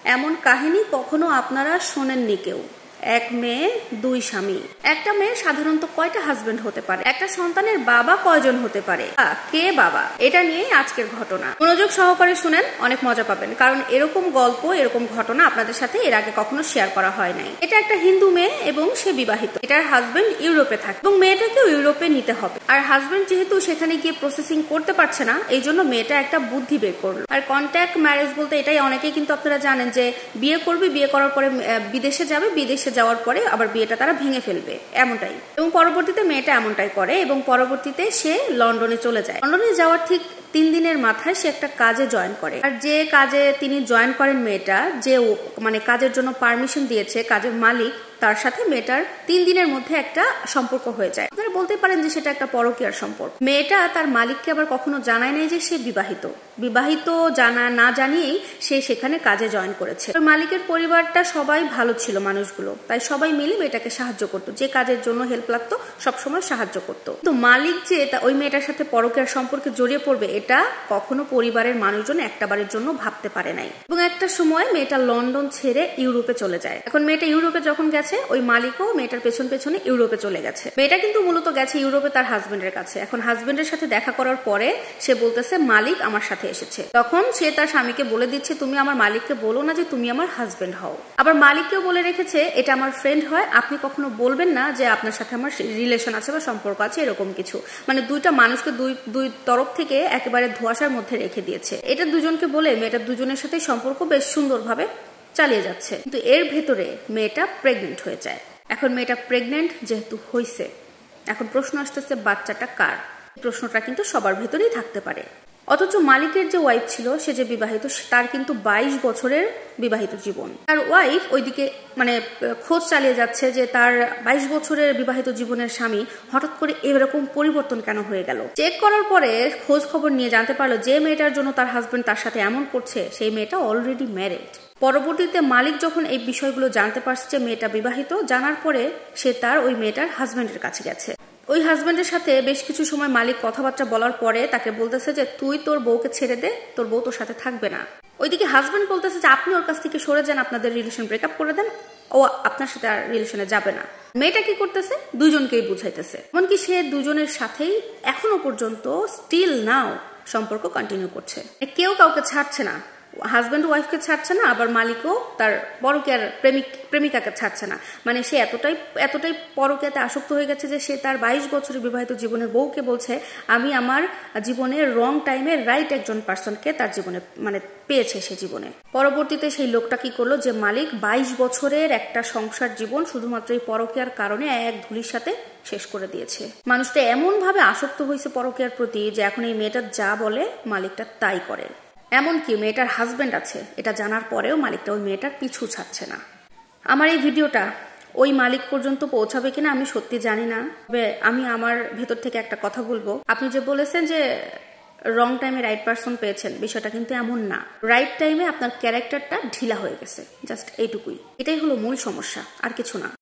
এমন কাহিনী কখনো আপনারা শোনেননি কেউ। এক মেয়ে দুই স্বামী। একটা মেয়ে সাধারণত কয়টা হাজবেন্ড হতে পারে? একটা সন্তানের বাবা কয়জন হতে পারে? কে বাবা? এটা নিয়েই আজকের ঘটনা। মনোযোগ সহকারে শুনেন, অনেক মজা পাবেন, কারণ এরকম গল্প, এরকম ঘটনা আপনাদের সাথে এর আগে কখনো শেয়ার করা হয় নাই। এটা একটা হিন্দু মেয়ে এবং সে বিবাহিত। এটার হাজবেন্ড ইউরোপে থাকে এবং মেয়েটাকেও ইউরোপে নিতে হবে। আর হাজবেন্ড যেহেতু সেখানে গিয়ে প্রসেসিং করতে পারছে না, এই জন্য মেয়েটা একটা বুদ্ধি বের করলো। আর কন্ট্যাক্ট ম্যারেজ বলতে এটাই, অনেকেই কিন্তু আপনারা জানেন যে বিয়ে করবে, বিয়ে করার পরে বিদেশে যাবে, বিদেশে যাওয়ার পরে আবার বিয়েটা তারা ভেঙে ফেলবে, এমনটাই। এবং পরবর্তীতে মেয়েটা এমনটাই করে এবং পরবর্তীতে সে লন্ডনে চলে যায়। লন্ডনে যাওয়ার ঠিক 3 দিনের মাথায় সে একটা কাজে জয়েন করে। আর যে কাজে তিনি জয়েন করেন, মেয়েটা যে মানে কাজের জন্য পারমিশন দিয়েছে, কাজের মালিক, তার সাথে মেয়েটার 3 দিনের মধ্যে একটা সম্পর্ক হয়ে যায়। আপনারা বলতে পারেন যে সেটা একটা পরকীয়ার সম্পর্ক। মেয়েটা তার মালিককে আবার কখনো জানায় নাই যে সে বিবাহিত। না জানিয়েই সে সেখানে কাজে জয়েন করেছে। মালিকের পরিবারটা সবাই ভালো ছিল, মানুষগুলো, তাই সবাই মিলে মেয়েটাকে সাহায্য করতো। যে কাজের জন্য হেল্প লাগতো সবসময় সাহায্য করতো। তো মালিক যে ওই মেয়েটার সাথে পরকীয়ার সম্পর্কে জড়িয়ে পড়বে, এটা কখনো পরিবারের মানুষজন একটাবারের জন্য ভাবতে পারে নাই। এবং একটা সময় মেয়েটা লন্ডন ছেড়ে ইউরোপে চলে যায়। এখন মেয়েটা ইউরোপে যখন গেছে, ওই মালিকও মেয়েটার পেছনে ইউরোপে চলে গেছে। মেয়েটা কিন্তু মূলত গেছে ইউরোপে তার হাজবেন্ডের কাছে। এখন হাজবেন্ডের সাথে দেখা করার পরে সে বলতেছে মালিক আমার সাথে এসেছে। তখন সে তার স্বামীকে বলে দিচ্ছে, তুমি আমার মালিককে বলো না যে তুমি আমার হাজবেন্ড হও। আবার মালিককেও বলে রেখেছে, এটা আমার ফ্রেন্ড হয়, আপনি কখনো বলবেন না যে আপনার সাথে আমার রিলেশন আছে বা সম্পর্ক আছে, এরকম কিছু। মানে দুইটা মানুষকে দুই তরফ থেকে একেবারে ধোঁয়াশার মধ্যে রেখে দিয়েছে। এটা দুজনকে বলে মেয়েটা দুজনের সাথে সম্পর্ক বেশ সুন্দরভাবে চালিয়ে যাচ্ছে। কিন্তু এর ভেতরে মেয়েটা প্রেগনেন্ট হয়ে যায়। এখন মেয়েটা প্রেগনেন্ট যেহেতু হয়েছে, এখন প্রশ্ন আসতেছে বাচ্চাটা কার? প্রশ্নটা কিন্তু সবার ভেতরেই থাকতে পারে। অথচ মালিকের যে ওয়াইফ ছিল, সে যে বিবাহিত, তার কিন্তু 22 বছরের বিবাহিত জীবন। তার ওয়াইফ ওইদিকে মানে খোঁজ চালিয়ে যাচ্ছে যে তার 22 বছরের বিবাহিত জীবনের স্বামী হঠাৎ করে এরকম পরিবর্তন কেন হয়ে গেল। চেক করার পরে খোঁজ খবর নিয়ে জানতে পারলো যে মেয়েটার জন্য তার হাজবেন্ড তার সাথে এমন করছে, সেই মেয়েটা অলরেডি ম্যারিড। পরবর্তীতে মালিক যখন এই বিষয়গুলো জানতে পারছে যে মেয়েটা বিবাহিত, জানার পরে সে তার ওই মেয়েটার হাজবেন্ডের কাছে গেছে। ওই হাজবেন্ডের সাথে বেশ কিছু সময় মালিক কথাবার্তা বলার পরে তাকে বলতেছে যে তুই তোর বউকে ছেড়ে দে, তোর বউ তোর সাথে থাকবে না। ওইদিকে হাজবেন্ড বলতেছে যে আপনি ওর কাছ থেকে সরে যান, আপনাদের রিলেশন ব্রেকআপ করে দেন, ও আপনার সাথে আর রিলেশনে যাবে না। মেয়েটা কি করতেছে? দুজনকেই বুঝাইতেছে। এমনকি সে দুজনের সাথেই এখনো পর্যন্ত স্টিল নাও সম্পর্ক কন্টিনিউ করছে। কেউ কাউকে ছাড়ছে না। হাজবেন্ড ওয়াইফকে ছাড়ছে না, আবার মালিকও তার পরকীয়ার প্রেমিকাকে ছাড়ছে না। মানে সে এতটাই পরকীয়াতে আসক্ত হয়ে গেছে যে সে তার 22 বছরের বিবাহিত জীবনের বউকে বলছে, আমি আমার জীবনের রং টাইমে রাইট একজন পার্সনকে তার জীবনে মানে পেয়েছে সে জীবনে। পরবর্তীতে সেই লোকটা কি করলো, যে মালিক 22 বছরের একটা সংসার জীবন শুধুমাত্র এই পরকীয়ার কারণে এক ধুলির সাথে শেষ করে দিয়েছে। মানুষটা এমন ভাবে আসক্ত হয়েছে পরকীয়ার প্রতি যে এখন এই মেয়েটা যা বলে মালিকটা তাই করে। এমনকি মেয়েটার হাজবেন্ড আছে এটা জানার পরেও মালিকটা ওই মেয়েটার পিছু ছাড়ছে না। আমার এই ভিডিওটা ওই মালিক পর্যন্ত পৌঁছাবে কিনা আমি সত্যি জানি না, তবে আমি আমার ভেতর থেকে একটা কথা বলবো। আপনি যে বলেছেন যে রং টাইমে রাইট পারসন পেয়েছেন, বিষয়টা কিন্তু এমন না। রাইট টাইমে আপনার ক্যারেক্টারটা ঢিলা হয়ে গেছে, জাস্ট এইটুকুই। এটাই হলো মূল সমস্যা, আর কিছু না।